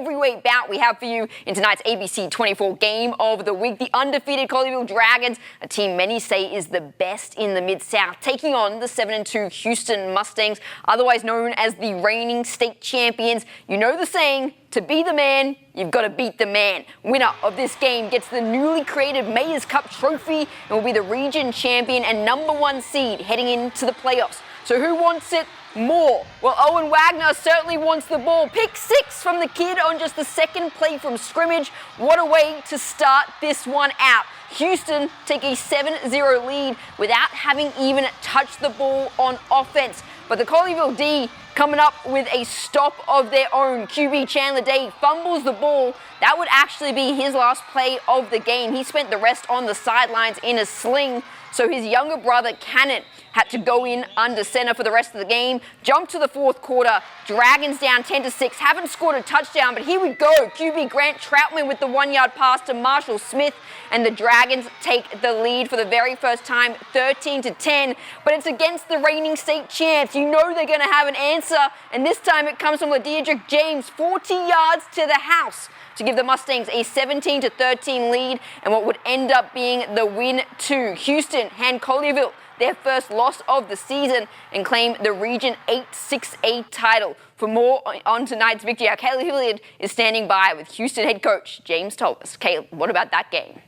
heavyweight bout we have for you in tonight's ABC 24 Game of the Week. The undefeated Collierville Dragons, a team many say is the best in the Mid-South, taking on the 7-2 Houston Mustangs, otherwise known as the reigning state champions. You know the saying, to be the man, you've got to beat the man. Winner of this game gets the newly created Mayor's Cup trophy and will be the region champion and #1 seed heading into the playoffs. So who wants it more? Well, Owen Wagner certainly wants the ball. Pick 6 from the kid on just the second play from scrimmage. What a way to start this one out. Houston take a 7-0 lead without having even touched the ball on offense. But the Collierville D coming up with a stop of their own. QB Chandler Day fumbles the ball. That would actually be his last play of the game. He spent the rest on the sidelines in a sling. So his younger brother, Cannon, had to go in under center for the rest of the game. Jump to the fourth quarter. Dragons down 10-6. Haven't scored a touchdown, but here we go. QB Grant Troutman with the 1-yard pass to Marshall Smith, and the Dragons take the lead for the very first time, 13-10. But it's against the reigning state champs. You know they're going to have an answer, and this time it comes from LaDeirdre James, 40 yards to the house, to give the Mustangs a 17-13 lead and what would end up being the win to Houston hand Collierville their first loss of the season and claim the Region 8-6A title. For more on tonight's victory, our Caleb Hilliard is standing by with Houston head coach James Thomas. Caleb, what about that game?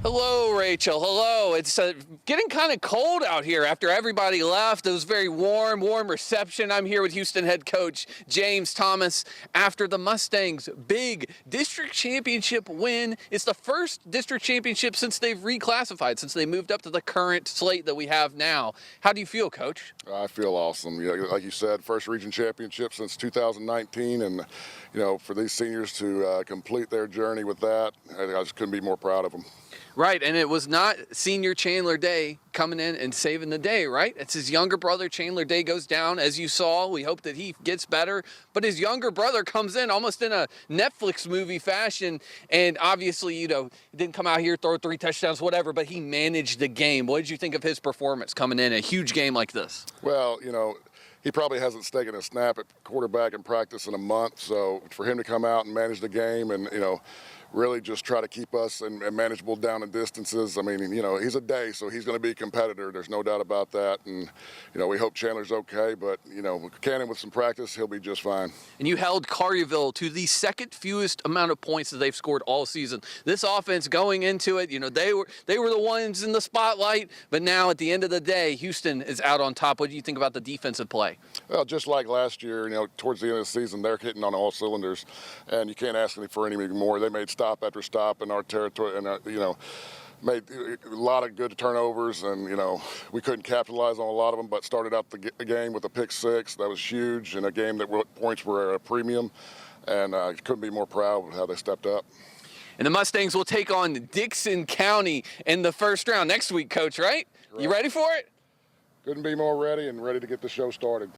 Hello, Rachel. Hello. It's getting kind of cold out here after everybody left. It was very warm reception. I'm here with Houston head coach James Thomas after the Mustangs' big district championship win. It's the first district championship since they've reclassified, since they moved up to the current slate that we have now. How do you feel, Coach? I feel awesome. Like you said, first region championship since 2019, and for these seniors to complete their journey with that, I just couldn't be more proud of them. Right, and it was not senior Chandler Day coming in and saving the day, right? It's his younger brother. Chandler Day goes down, as you saw. We hope that he gets better. But his younger brother comes in almost in a Netflix movie fashion, and obviously, didn't come out here, throw 3 touchdowns, whatever, but he managed the game. What did you think of his performance coming in a huge game like this? Well, he probably hasn't taken a snap at quarterback in practice in a month, so for him to come out and manage the game and, really just try to keep us in manageable down and distances. I mean, he's a day, so he's going to be a competitor. There's no doubt about that. And, we hope Chandler's okay, but, Cannon with some practice, he'll be just fine. And you held Collierville to the second fewest amount of points that they've scored all season. This offense going into it, they were the ones in the spotlight, but now at the end of the day, Houston is out on top. What do you think about the defensive play? Well, just like last year, towards the end of the season, they're hitting on all cylinders, and you can't ask for any more. They made stop after stop in our territory, and made a lot of good turnovers, and we couldn't capitalize on a lot of them, but started out the game with a pick 6 that was huge in a game that points were at a premium, and couldn't be more proud of how they stepped up. And the Mustangs will take on Dickson County in the first round next week, Coach, right? You ready for it? Couldn't be more ready and ready to get the show started.